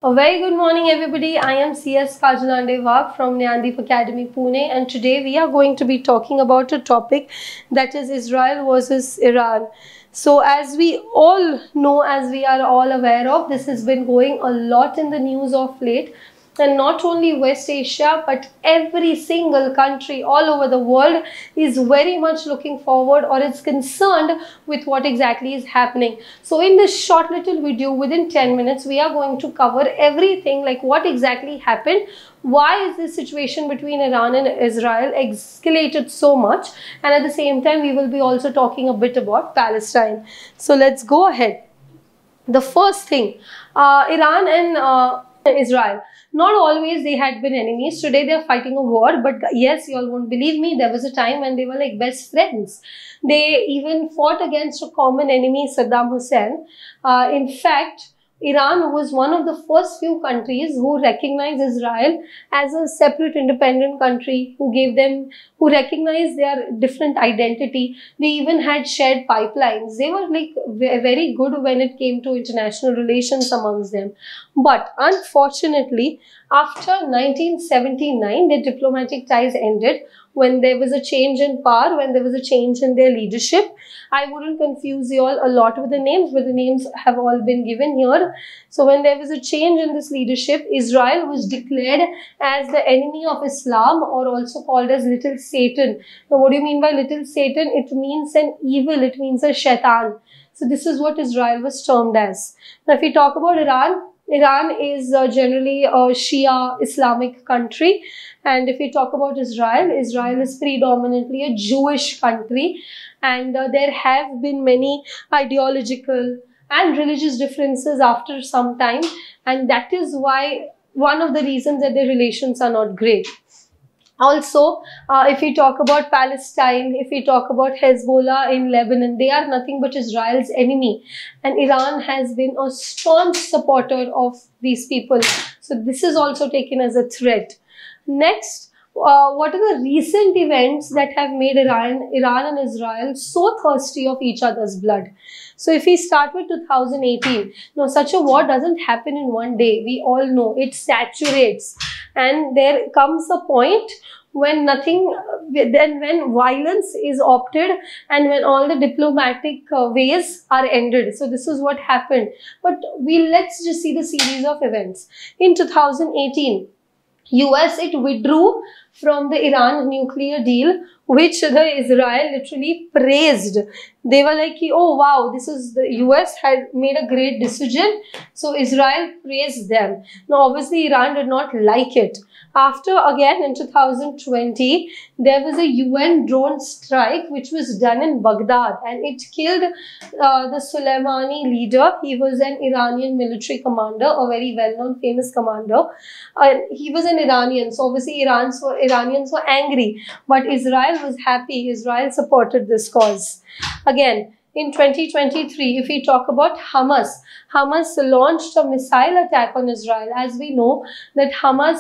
A very good morning, everybody. I am CS Kajalandewak from Nyandeep Academy, Pune, and today we are going to be talking about a topic that is Israel versus Iran. So, as we all know, as we are all aware of, this has been going a lot in the news of late. And not only West Asia, but every single country all over the world is very much looking forward or is concerned with what exactly is happening. So in this short little video, within 10 minutes, we are going to cover everything, like what exactly happened, why is this situation between Iran and Israel escalated so much, and at the same time, we will be also talking a bit about Palestine. So let's go ahead. The first thing, Iran and Israel. Not always they had been enemies. Today they are fighting a war, but yes, you all won't believe me, there was a time when they were like best friends. They even fought against a common enemy, Saddam Hussein. In fact, Iran was one of the first few countries who recognized Israel as a separate independent country, who recognized their different identity. They even had shared pipelines. They were like very good when it came to international relations amongst them. But unfortunately, after 1979, their diplomatic ties ended when there was a change in power, when there was a change in their leadership. I wouldn't confuse you all a lot with the names, but the names have all been given here. So when there was a change in this leadership, Israel was declared as the enemy of Islam, or also called as Little Satan. Now, what do you mean by Little Satan? It means an evil, it means a shaitan. So this is what Israel was termed as. Now, if we talk about Iran, Iran is generally a Shia Islamic country. And if we talk about Israel, Israel is predominantly a Jewish country. And there have been many ideological and religious differences after some time. And that is why one of the reasons that their relations are not great. Also, if we talk about Palestine, if we talk about Hezbollah in Lebanon, they are nothing but Israel's enemy. And Iran has been a staunch supporter of these people. So this is also taken as a threat. Next, what are the recent events that have made Iran and Israel so thirsty of each other's blood? So if we start with 2018, no, such a war doesn't happen in one day. We all know it saturates, and there comes a point when when violence is opted and when all the diplomatic ways are ended. So this is what happened. But let's just see the series of events. In 2018, US, it withdrew from the Iran nuclear deal, which the Israel literally praised. They were like, oh wow, the US had made a great decision. So Israel praised them. Now obviously Iran did not like it. After, again in 2020, there was a UN drone strike which was done in Baghdad, and it killed the Soleimani leader. He was an Iranian military commander, a very well-known famous commander. He was an Iranian, so obviously Iranians were angry, but Israel was happy. Israel supported this cause. Again, in 2023, if we talk about Hamas, Hamas launched a missile attack on Israel. As we know that Hamas,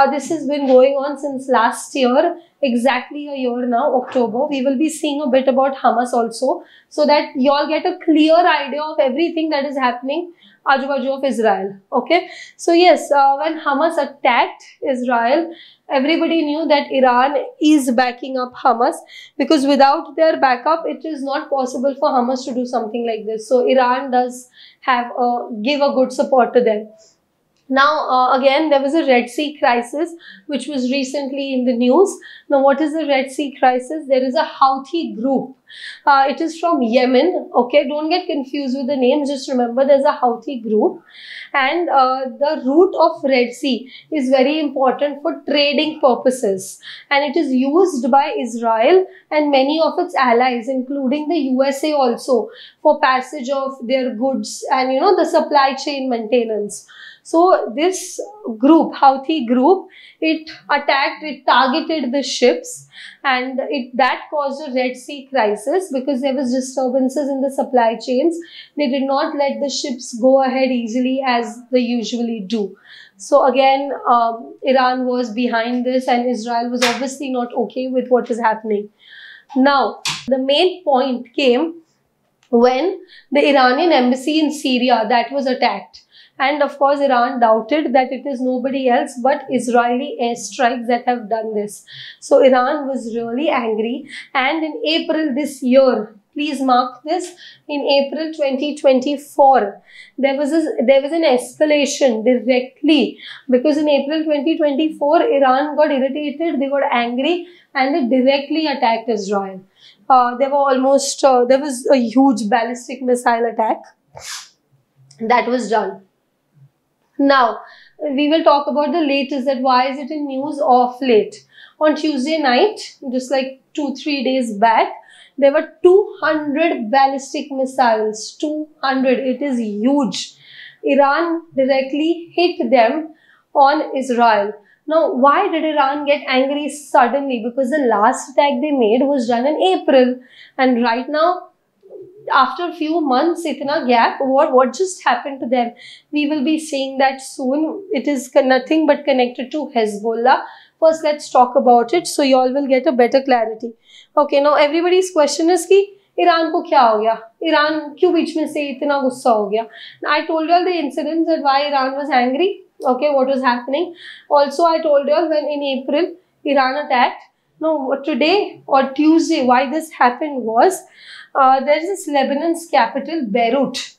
this has been going on since last year, exactly a year now, October. We will be seeing a bit about Hamas also, so that you all get a clear idea of everything that is happening Ajubaju of Israel. Okay, so yes, when Hamas attacked Israel, everybody knew that Iran is backing up Hamas, because without their backup, it is not possible for Hamas to do something like this. So Iran does give a good support to them. Now, again, there was a Red Sea crisis, which was recently in the news. Now, what is the Red Sea crisis? There is a Houthi group. It is from Yemen. Okay, don't get confused with the names. Just remember, there's a Houthi group. And the route of Red Sea is very important for trading purposes. And it is used by Israel and many of its allies, including the USA also, for passage of their goods and, the supply chain maintenance. So this group, Houthi group, it targeted the ships, and that caused a Red Sea crisis because there was disturbances in the supply chains. They did not let the ships go ahead easily as they usually do. So again, Iran was behind this, and Israel was obviously not okay with what is happening. Now, the main point came when the Iranian embassy in Syria that was attacked. and of course Iran doubted that it is nobody else but Israeli airstrikes that have done this. So Iran was really angry, and in April this year, please mark this, in April 2024, there was an escalation directly, because in April 2024, Iran got irritated, they got angry, and they directly attacked Israel. There was a huge ballistic missile attack that was done. Now, we will talk about the latest, that why is it in news of late. On Tuesday night, just like 2-3 days back, there were 200 ballistic missiles. 200. It is huge. Iran directly hit them on Israel. Now, why did Iran get angry suddenly? Because the last attack they made was done in April. And right now, after a few months, itna gap, what just happened to them? We will be seeing that soon. It is nothing but connected to Hezbollah. First, let's talk about it so you all will get a better clarity. Okay, now everybody's question is कि Iran को क्या हो गया? Iran क्यों बीच में से इतना गुस्सा हो गया? I told you all the incidents that why Iran was angry. Okay, what was happening? Also, I told you all when in April Iran attacked. Now, today or Tuesday, why this happened was there is this Lebanon's capital, Beirut,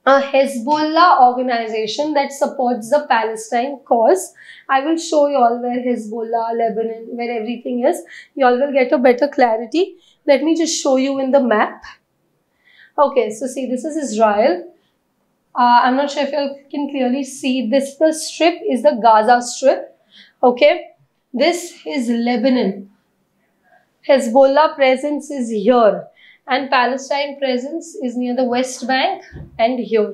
a Hezbollah organization that supports the Palestine cause. I will show you all where Hezbollah, Lebanon, where everything is. You all will get a better clarity. Let me just show you in the map. Okay, so see, this is Israel. I'm not sure if you can clearly see this. The strip is the Gaza Strip. Okay, this is Lebanon. Hezbollah presence is here, and Palestine presence is near the West Bank and here.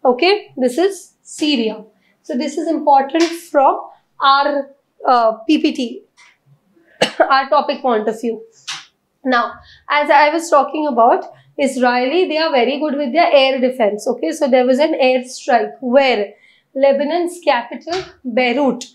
Okay, this is Syria. So this is important from our PPT, our topic point of view. Now, as I was talking about, Israeli, they are very good with their air defense. Okay, so there was an air strike where Lebanon's capital, Beirut,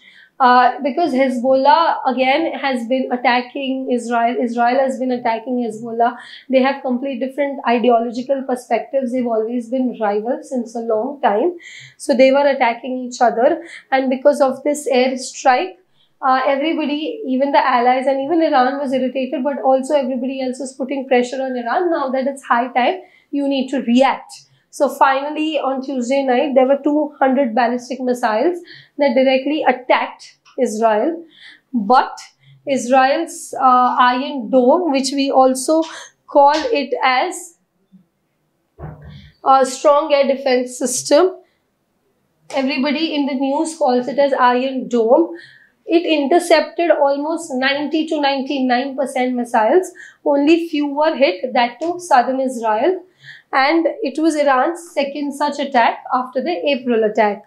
because Hezbollah again has been attacking Israel. Israel has been attacking Hezbollah. They have complete different ideological perspectives. They've always been rivals since a long time. So they were attacking each other. And because of this air strike, everybody, even the allies and even Iran was irritated, but also everybody else was putting pressure on Iran. Now that it's high time, you need to react. So finally, on Tuesday night, there were 200 ballistic missiles that directly attacked Israel. But Israel's Iron Dome, which we also call it as a strong air defense system, everybody in the news calls it as Iron Dome. It intercepted almost 90 to 99% missiles. Only few were hit, that to southern Israel. And it was Iran's second such attack after the April attack.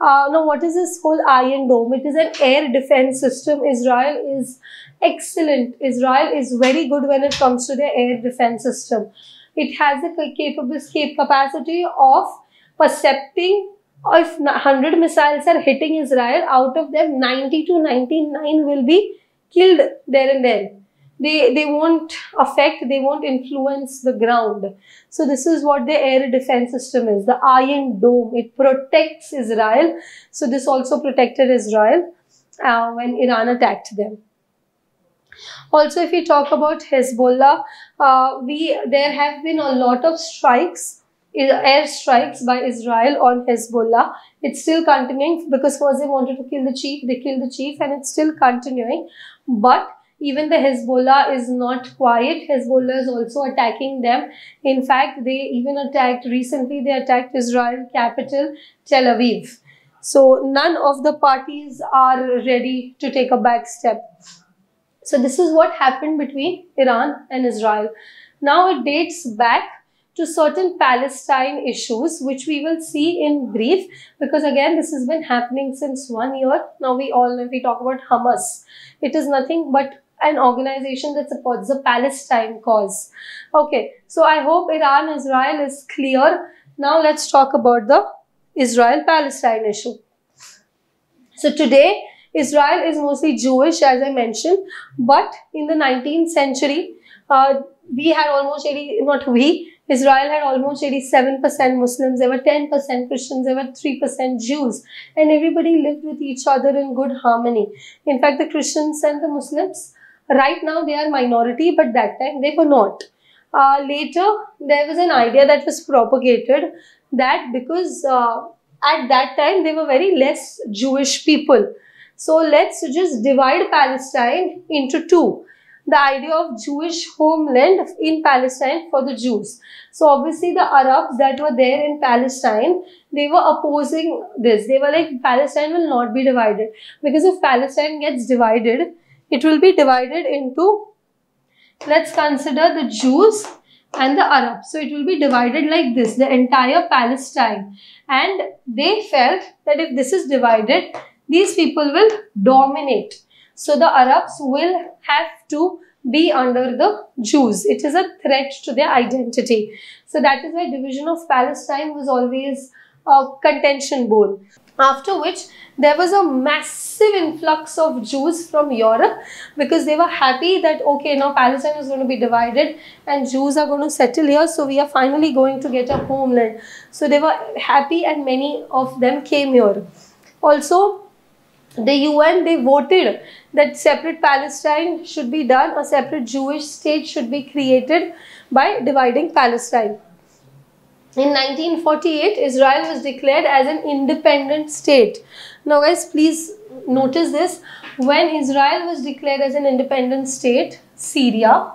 Now, what is this whole Iron Dome? It is an air defense system. Israel is excellent. Israel is very good when it comes to their air defense system. It has the capacity of percepting if 100 missiles are hitting Israel, out of them 90 to 99 will be killed there and then. They won't affect, they won't influence the ground. So this is what the air defense system is, the Iron Dome. It protects Israel. So this also protected Israel when Iran attacked them. Also, if we talk about Hezbollah, there have been a lot of strikes, air strikes by Israel on Hezbollah. It's still continuing because first they wanted to kill the chief, they killed the chief, and it's still continuing. But even the Hezbollah is not quiet. Hezbollah is also attacking them. In fact, they even recently they attacked Israel capital, Tel Aviv. So none of the parties are ready to take a back step. So this is what happened between Iran and Israel. Now it dates back to certain Palestine issues, which we will see in brief, because again, this has been happening since 1 year. Now we talk about Hamas. It is nothing but an organization that supports the Palestine cause. Okay, so I hope Iran-Israel is clear. Now let's talk about the Israel-Palestine issue. So today, Israel is mostly Jewish, as I mentioned, but in the 19th century, Israel had almost 87% Muslims, there were 10% Christians, there were 3% Jews, and everybody lived with each other in good harmony. In fact, the Christians and the Muslims, right now they are minority, but that time they were not. Later, there was an idea that was propagated that because at that time there were very less Jewish people, so let's just divide Palestine into two. The idea of Jewish homeland in Palestine for the Jews. So obviously the Arabs that were there in Palestine, they were opposing this. They were like, Palestine will not be divided, because if Palestine gets divided, it will be divided into, let's consider the Jews and the Arabs. So it will be divided like this, the entire Palestine. And they felt that if this is divided, these people will dominate. So the Arabs will have to be under the Jews. It is a threat to their identity. So that is why division of Palestine was always a contention bone. After which there was a massive influx of Jews from Europe, because they were happy that okay, now Palestine is going to be divided and Jews are going to settle here, so we are finally going to get a homeland. So they were happy and many of them came here. Also, the UN, they voted that separate Palestine should be done, a separate Jewish state should be created by dividing Palestine. In 1948, Israel was declared as an independent state. Now guys, please notice this. When Israel was declared as an independent state, Syria,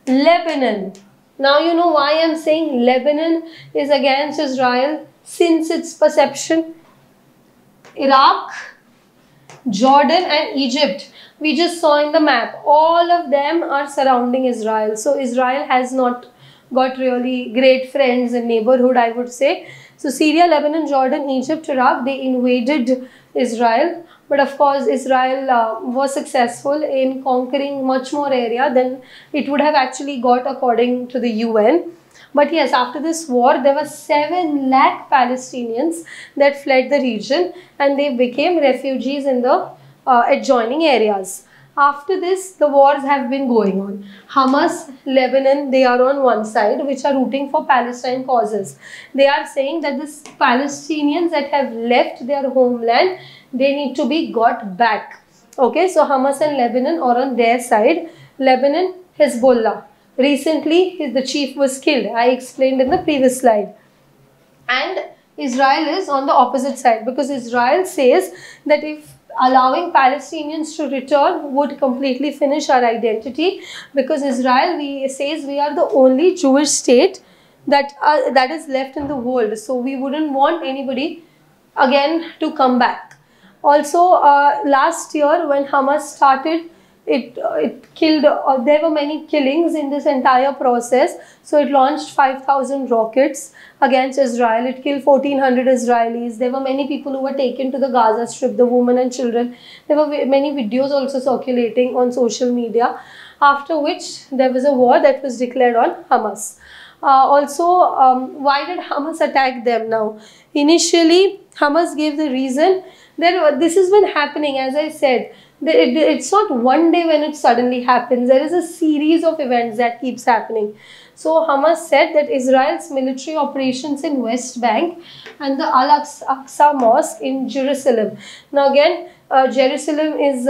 Lebanon. Now you know why I am saying Lebanon is against Israel since its perception. Iraq, Jordan and Egypt, we just saw in the map, all of them are surrounding Israel. So Israel has not got really great friends in neighborhood, I would say. So Syria, Lebanon, Jordan, Egypt, Iraq, they invaded Israel. But of course, Israel was successful in conquering much more area than it would have actually got according to the UN. But yes, after this war, there were 7 lakh Palestinians that fled the region and they became refugees in the adjoining areas. After this, the wars have been going on. Hamas, Lebanon, they are on one side, which are rooting for Palestine causes. They are saying that the Palestinians that have left their homeland, they need to be got back. Okay, so Hamas and Lebanon are on their side. Lebanon, Hezbollah. Recently, the chief was killed. I explained in the previous slide. And Israel is on the opposite side, because Israel says that if allowing Palestinians to return would completely finish our identity, because Israel says we are the only Jewish state that is left in the world. So we wouldn't want anybody again to come back. Also, last year when Hamas started, it killed, there were many killings in this entire process. So it launched 5,000 rockets against Israel. It killed 1,400 Israelis. There were many people who were taken to the Gaza Strip, the women and children. There were many videos also circulating on social media. After which there was a war that was declared on Hamas. Why did Hamas attack them now? Initially, Hamas gave the reason that this has been happening, as I said. It's not one day when it suddenly happens. There is a series of events that keeps happening. So Hamas said that Israel's military operations in West Bank and the Al-Aqsa Mosque in Jerusalem. Now again, Jerusalem is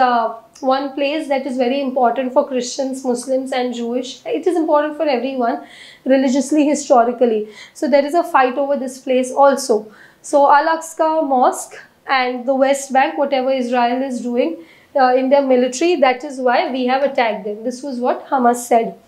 one place that is very important for Christians, Muslims and Jewish. It is important for everyone religiously, historically. So there is a fight over this place also. So Al-Aqsa Mosque and the West Bank, whatever Israel is doing in their military, that is why we have attacked them. This was what Hamas said.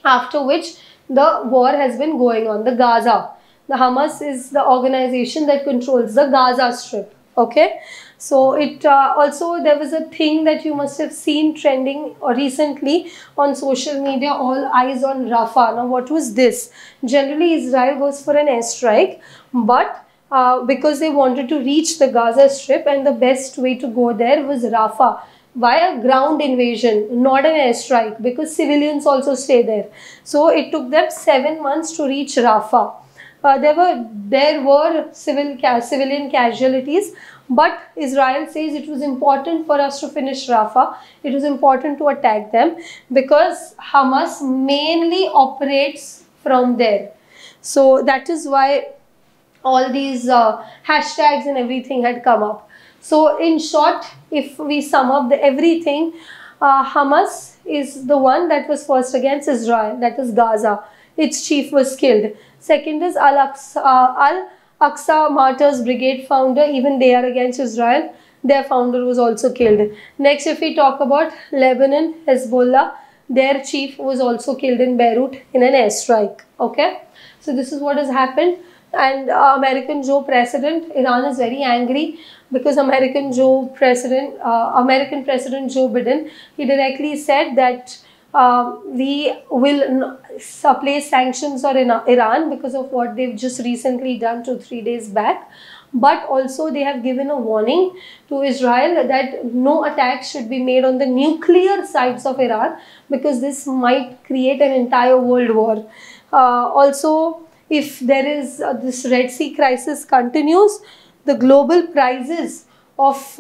After which the war has been going on. The Gaza. The Hamas is the organization that controls the Gaza Strip. Okay. So it also, there was a thing that you must have seen trending recently on social media, all eyes on Rafah. Now what was this? Generally Israel goes for an airstrike, but because they wanted to reach the Gaza Strip and the best way to go there was Rafah via ground invasion, not an airstrike, because civilians also stay there. So it took them 7 months to reach Rafah. There were civilian casualties, but Israel says it was important for us to finish Rafah. It was important to attack them because Hamas mainly operates from there. So that is why all these hashtags and everything had come up. So in short, if we sum up everything, Hamas is the one that was first against Israel, that is Gaza. Its chief was killed. Second is Al-Aqsa Martyrs Brigade founder, even they are against Israel. Their founder was also killed. Next, if we talk about Lebanon, Hezbollah, their chief was also killed in Beirut in an airstrike. Okay, so this is what has happened. And American Joe President, Iran is very angry because American President Joe Biden, he directly said that we will place sanctions on Iran because of what they've just recently done 2-3 days back. But also they have given a warning to Israel that no attacks should be made on the nuclear sites of Iran, because this might create an entire world war. Also, if there is this Red Sea crisis continues, the global prices of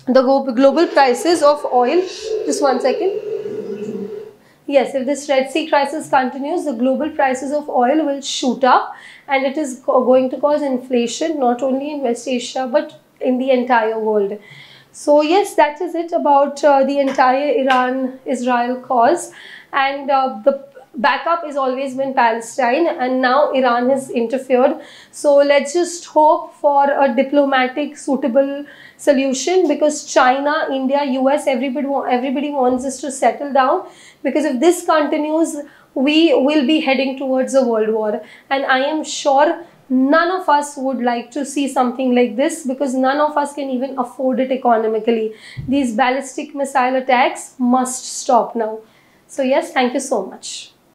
global prices of oil, just one second. Yes, if this Red Sea crisis continues, the global prices of oil will shoot up, and it is going to cause inflation not only in West Asia but in the entire world. So yes, that is it about the entire Iran-Israel cause, and the backup has always been Palestine, and now Iran has interfered. So let's just hope for a diplomatic suitable solution, because China, India, US, everybody wants us to settle down, because if this continues, we will be heading towards a world war, and I am sure none of us would like to see something like this, because none of us can even afford it economically. These ballistic missile attacks must stop now. So yes, thank you so much.